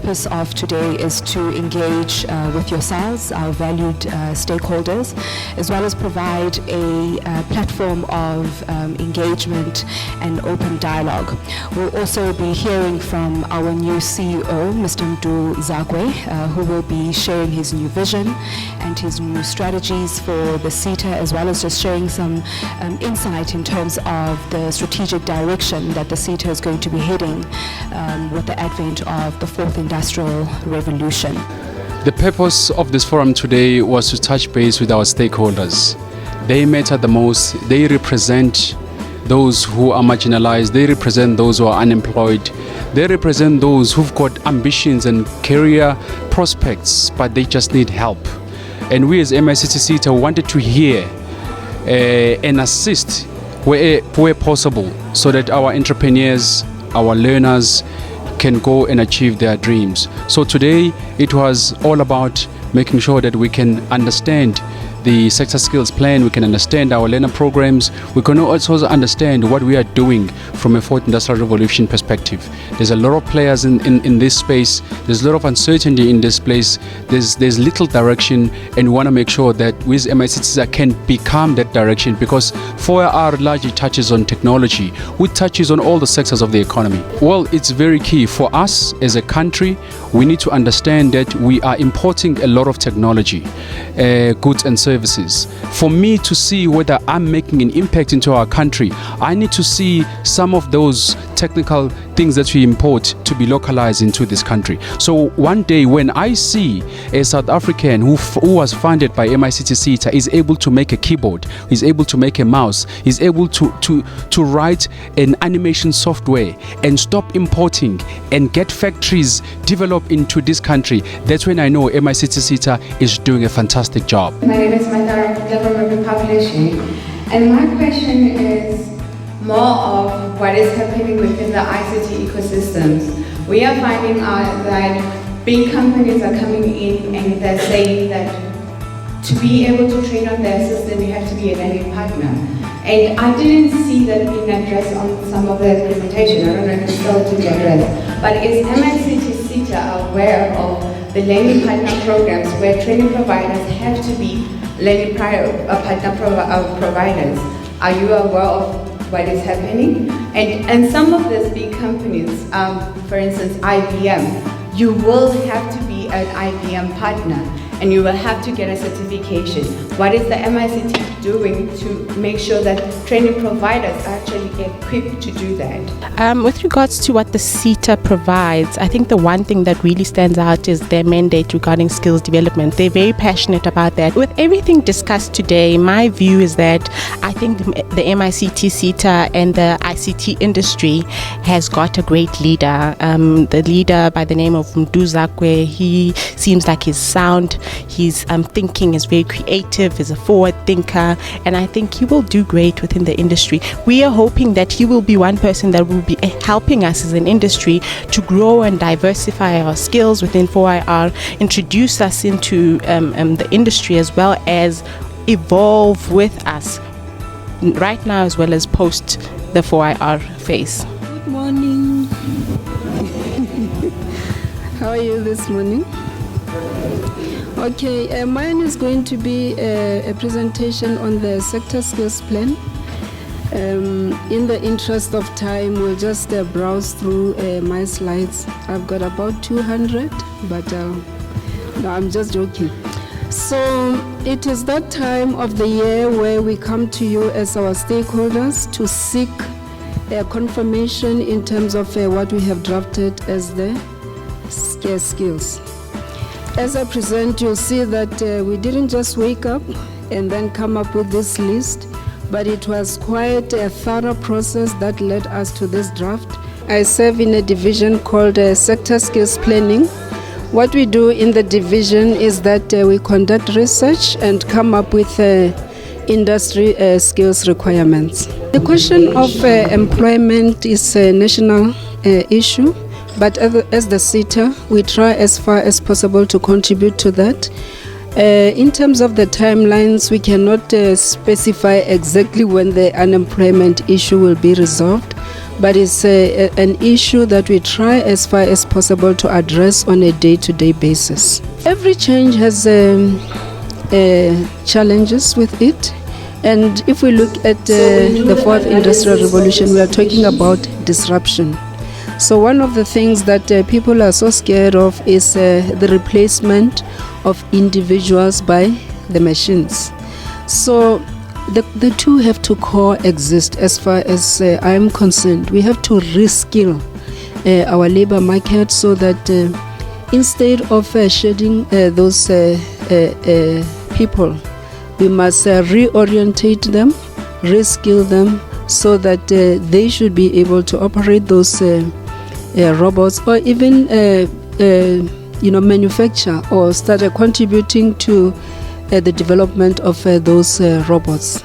purpose of today is to engage with yourselves, our valued stakeholders, as well as provide a platform of engagement and open dialogue. We'll also be hearing from our new CEO, Mr. Mdu Zagwe, who will be sharing his new vision and his new strategies for the Seta, as well as just sharing some insight in terms of the strategic direction that the Seta is going to be heading with the advent of the fourth industrial revolution. The purpose of this forum today was to touch base with our stakeholders. They matter the most. They represent those who are marginalized. They represent those who are unemployed. They represent those who've got ambitions and career prospects, but they just need help. And we as Mictseta Seta wanted to hear and assist where possible, so that our entrepreneurs, our learners can go and achieve their dreams. So today it was all about making sure that we can understand the sector skills plan, we can understand our learner programs, we can also understand what we are doing from a fourth industrial revolution perspective. There's a lot of players in this space, there's a lot of uncertainty in this place, there's little direction, and we want to make sure that we as Mictseta can become that direction, because 4R largely touches on technology, which touches on all the sectors of the economy. Well, it's very key for us as a country. We need to understand that we are importing a lot of technology, goods and services. For me to see whether I'm making an impact into our country, I need to see some of those technical things that we import to be localized into this country. So one day when I see a South African who was funded by Mictseta Seta is able to make a keyboard, is able to make a mouse, is able to write an animation software and stop importing and get factories developed into this country, that's when I know Mictseta Seta is doing a fantastic job. My name is Mictseta from Publishing, and my question is more of what is happening within the ICT ecosystems. We are finding out that big companies are coming in and they're saying that to be able to train on their system, you have to be a lending partner. And I didn't see that being addressed on some of the presentation. I don't know if it's still to be addressed. But is Mictseta Seta aware of the lending partner programs where training providers have to be lending partner providers? Are you aware of what is happening? And some of these big companies, for instance IBM, you will have to be an IBM partner and you will have to get a certification. What is the Mictseta doing to make sure that training providers are actually equipped to do that? With regards to what the Seta provides, I think the one thing that really stands out is their mandate regarding skills development. They're very passionate about that. With everything discussed today, my view is that I think the Mictseta Seta and the ICT industry has got a great leader. The leader by the name of Mdu Zagwe, he seems like he's sound. His thinking is very creative, is a forward thinker, and I think he will do great within the industry. We are hoping that he will be one person that will be helping us as an industry to grow and diversify our skills within 4IR, introduce us into the industry, as well as evolve with us right now as well as post the 4IR phase. Good morning. How are you this morning? Okay, mine is going to be a presentation on the sector skills plan. In the interest of time, we'll just browse through my slides. I've got about 200, but no, I'm just joking. So it is that time of the year where we come to you as our stakeholders to seek confirmation in terms of what we have drafted as the skills. As I present, you'll see that we didn't just wake up and then come up with this list, but it was quite a thorough process that led us to this draft. I serve in a division called Sector Skills Planning. What we do in the division is that we conduct research and come up with industry skills requirements. The question of employment is a national issue. But as the Seta, we try as far as possible to contribute to that. In terms of the timelines, we cannot specify exactly when the unemployment issue will be resolved, but it's an issue that we try as far as possible to address on a day-to-day basis. Every change has challenges with it, and if we look at the fourth industrial revolution, we are talking about disruption. So one of the things that people are so scared of is the replacement of individuals by the machines. So the two have to coexist as far as I am concerned. We have to reskill our labor market so that instead of shedding those people, we must reorientate them, reskill them so that they should be able to operate those robots, or even manufacture or start contributing to the development of those robots.